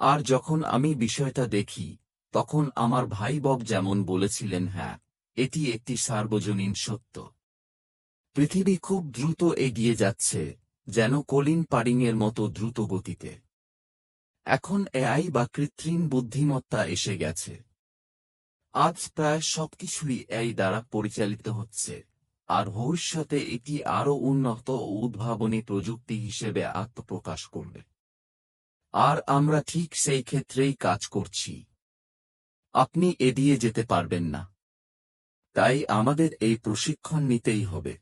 আর যখন আমি বিষয়টা দেখি, তখন আমার ভাই বব যেমন বলেছিলেন, হ্যাঁ, এটি একটি সার্বজনীন সত্য। পৃথিবী খুব দ্রুত এগিয়ে যাচ্ছে, যেন কলিন পারিংয়ের মতো দ্রুত গতিতে। এখন এআই বা কৃত্রিম বুদ্ধিমত্তা এসে গেছে। আজ প্রায় সবকিছুই এআই দ্বারা পরিচালিত হচ্ছে, আর ভবিষ্যতে এটি আরও উন্নত ও উদ্ভাবনী প্রযুক্তি হিসেবে আত্মপ্রকাশ করবে। আর আমরা ঠিক সেই ক্ষেত্রেই কাজ করছি। আপনি এড়িয়ে যেতে পারবেন না। তাই আমাদের এই প্রশিক্ষণ নিতেই হবে।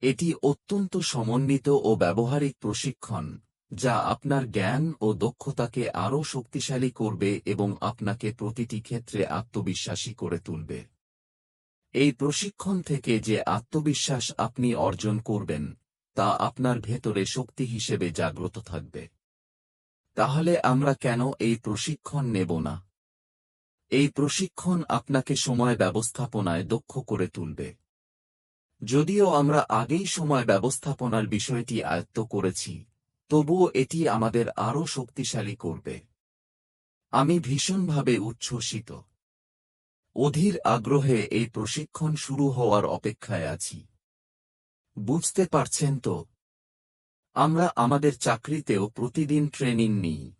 এটি অত্যন্ত সমন্বিত ও ব্যবহারিক প্রশিক্ষণ, যা আপনার জ্ঞান ও দক্ষতাকে আরও শক্তিশালী করবে এবং আপনাকে প্রতিটি ক্ষেত্রে আত্মবিশ্বাসী করে তুলবে। এই প্রশিক্ষণ থেকে যে আত্মবিশ্বাস আপনি অর্জন করবেন, তা আপনার ভেতরে শক্তি হিসেবে জাগ্রত থাকবে। তাহলে আমরা কেন এই প্রশিক্ষণ নেব না? এই প্রশিক্ষণ আপনাকে সময় ব্যবস্থাপনায় দক্ষ করে তুলবে। যদিও আমরা আগেই সময় ব্যবস্থাপনার বিষয়টি আয়ত্ত করেছি, তবুও এটি আমাদের আরও শক্তিশালী করবে। আমি ভীষণভাবে উচ্ছ্বসিত। অধীর আগ্রহে এই প্রশিক্ষণ শুরু হওয়ার অপেক্ষায় আছি। বুঝতে পারছেন তো? আমরা আমাদের চাকরিতেও প্রতিদিন ট্রেনিং নিই।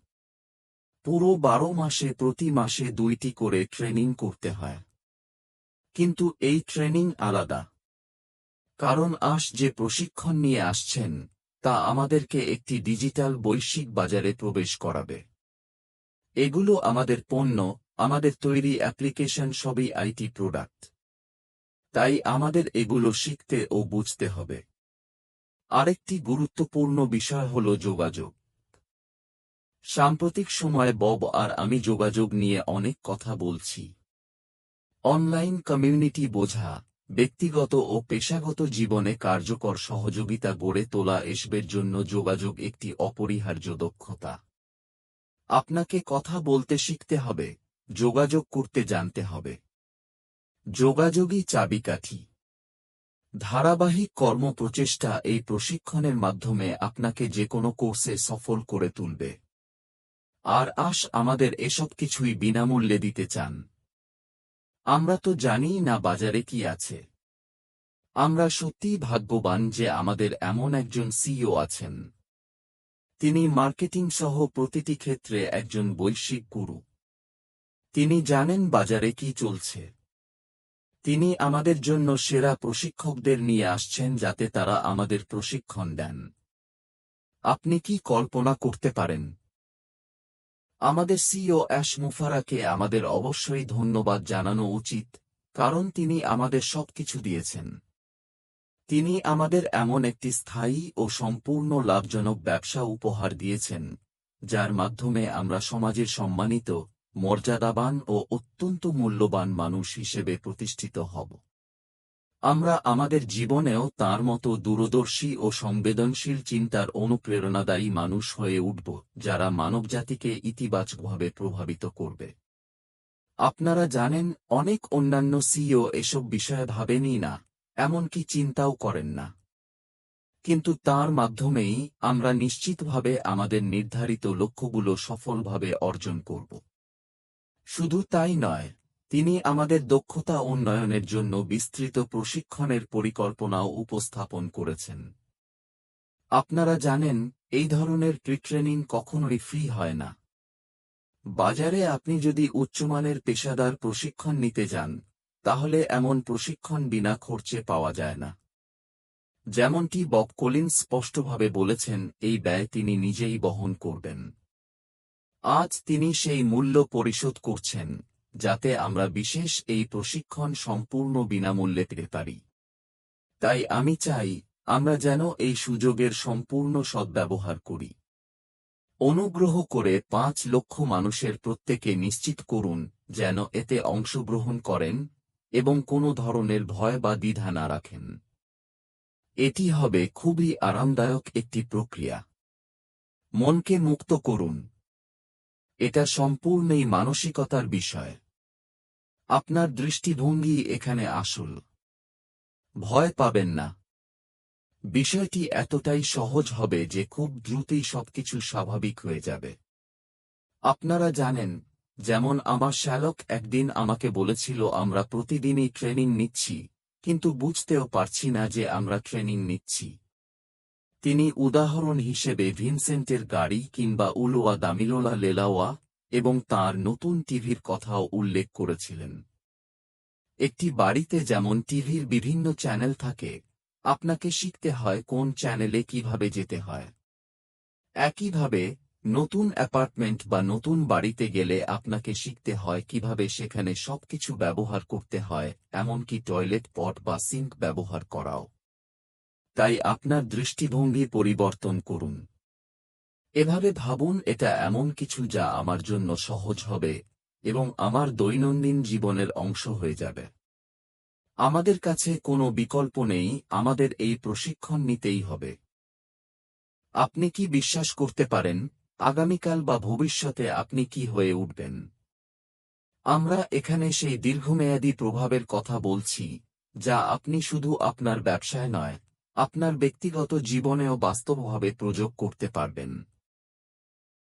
পুরো 12 মাসে প্রতি মাসে 2টি করে ট্রেনিং করতে হয়। কিন্তু এই ট্রেনিং আলাদা। কারণ যে প্রশিক্ষণ নিয়ে আসছেন, তা আমাদেরকে একটি ডিজিটাল বৈশ্বিক বাজারে প্রবেশ করাবে। এগুলো আমাদের পণ্য, আমাদের তৈরি অ্যাপ্লিকেশন সবই আইটি প্রোডাক্ট। তাই আমাদের এগুলো শিখতে ও বুঝতে হবে। আরেকটি গুরুত্বপূর্ণ বিষয় হল যোগাযোগ। সাম্প্রতিক সময়ে বব আর আমি যোগাযোগ নিয়ে অনেক কথা বলছি। অনলাইন কমিউনিটি বোঝা, ব্যক্তিগত ও পেশাগত জীবনে কার্যকর সহযোগিতা গড়ে তোলা এসবের জন্য যোগাযোগ একটি অপরিহার্য দক্ষতা। আপনাকে কথা বলতে শিখতে হবে, যোগাযোগ করতে জানতে হবে। যোগাযোগই চাবিকাঠি। ধারাবাহিক কর্মপ্রচেষ্টা এই প্রশিক্ষণের মাধ্যমে আপনাকে যে কোনো কোর্সে সফল করে তুলবে। আর আমাদের এসব কিছুই বিনামূল্যে দিতে চান। আমরা তো জানিই না বাজারে কি আছে। আমরা সত্যিই ভাগ্যবান যে আমাদের এমন একজন সিইও আছেন। তিনি মার্কেটিং সহ প্রতিটি ক্ষেত্রে একজন বৈশ্বিক গুরু। তিনি জানেন বাজারে কি চলছে। তিনি আমাদের জন্য সেরা প্রশিক্ষকদের নিয়ে আসছেন যাতে তারা আমাদের প্রশিক্ষণ দেন। আপনি কি কল্পনা করতে পারেন? আমাদের সিইও অ্যাশ মুফারাকে আমাদের অবশ্যই ধন্যবাদ জানানো উচিত, কারণ তিনি আমাদের সবকিছু দিয়েছেন। তিনি আমাদের এমন একটি স্থায়ী ও সম্পূর্ণ লাভজনক ব্যবসা উপহার দিয়েছেন, যার মাধ্যমে আমরা সমাজের সম্মানিত, মর্যাদাবান ও অত্যন্ত মূল্যবান মানুষ হিসেবে প্রতিষ্ঠিত হব। আমরা আমাদের জীবনেও তাঁর মতো দূরদর্শী ও সংবেদনশীল চিন্তার অনুপ্রেরণাদায়ী মানুষ হয়ে উঠব, যারা মানবজাতিকে ইতিবাচকভাবে প্রভাবিত করবে। আপনারা জানেন, অনেক অন্যান্য সিইও এসব বিষয়ে ভাবেনই না, এমনকি চিন্তাও করেন না। কিন্তু তাঁর মাধ্যমেই আমরা নিশ্চিতভাবে আমাদের নির্ধারিত লক্ষ্যগুলো সফলভাবে অর্জন করব। শুধু তাই নয়, তিনি আমাদের দক্ষতা উন্নয়নের জন্য বিস্তৃত প্রশিক্ষণের পরিকল্পনাও উপস্থাপন করেছেন। আপনারা জানেন, এই ধরনের প্রি-ট্রেনিং কখনোই ফ্রি হয় না। বাজারে আপনি যদি উচ্চমানের পেশাদার প্রশিক্ষণ নিতে যান, তাহলে এমন প্রশিক্ষণ বিনা খরচে পাওয়া যায় না। যেমনটি বব কলিন্স স্পষ্টভাবে বলেছেন, এই ব্যয় তিনি নিজেই বহন করবেন। আজ তিনি সেই মূল্য পরিশোধ করছেন, যাতে আমরা বিশেষ এই প্রশিক্ষণ সম্পূর্ণ বিনামূল্যে পেতে পারি। তাই আমি চাই, আমরা যেন এই সুযোগের সম্পূর্ণ সদ্ব্যবহার করি। অনুগ্রহ করে 5 লক্ষ মানুষের প্রত্যেকে নিশ্চিত করুন যেন এতে অংশগ্রহণ করেন এবং কোনো ধরনের ভয় বা দ্বিধা না রাখেন। এটি হবে খুবই আরামদায়ক একটি প্রক্রিয়া। মনকে মুক্ত করুন। এটা সম্পূর্ণই মানসিকতার বিষয়। আপনার দৃষ্টিভঙ্গি এখানে আসল। ভয় পাবেন না। বিষয়টি এতটাই সহজ হবে যে খুব দ্রুতই সবকিছু স্বাভাবিক হয়ে যাবে। আপনারা জানেন, যেমন আমার শ্যালক একদিন আমাকে বলেছিল আমরা প্রতিদিনই ট্রেনিং নিচ্ছি, কিন্তু বুঝতেও পারছি না যে আমরা ট্রেনিং নিচ্ছি। তিনি উদাহরণ হিসেবে ভিনসেন্টের গাড়ি কিংবা উলোয়া দামিলোলা লেলাওয়া এবং তার নতুন টিভির কথাও উল্লেখ করেছিলেন। একটি বাড়িতে যেমন টিভির বিভিন্ন চ্যানেল থাকে, আপনাকে শিখতে হয় কোন চ্যানেলে কিভাবে যেতে হয়। একইভাবে, নতুন অ্যাপার্টমেন্ট বা নতুন বাড়িতে গেলে আপনাকে শিখতে হয় কিভাবে সেখানে সবকিছু ব্যবহার করতে হয়, এমনকি টয়লেট পট বা সিঙ্ক ব্যবহার করাও। তাই আপনার দৃষ্টিভঙ্গি পরিবর্তন করুন। এভাবে ভাবুন, এটা এমন কিছু যা আমার জন্য সহজ হবে এবং আমার দৈনন্দিন জীবনের অংশ হয়ে যাবে। আমাদের কাছে কোনো বিকল্প নেই, আমাদের এই প্রশিক্ষণ নিতেই হবে। আপনি কি বিশ্বাস করতে পারেন, আগামীকাল বা ভবিষ্যতে আপনি কি হয়ে উঠবেন? আমরা এখানে সেই দীর্ঘমেয়াদী প্রভাবের কথা বলছি, যা আপনি শুধু আপনার ব্যবসায় নয়, আপনার ব্যক্তিগত জীবনেও বাস্তবভাবে প্রয়োগ করতে পারবেন।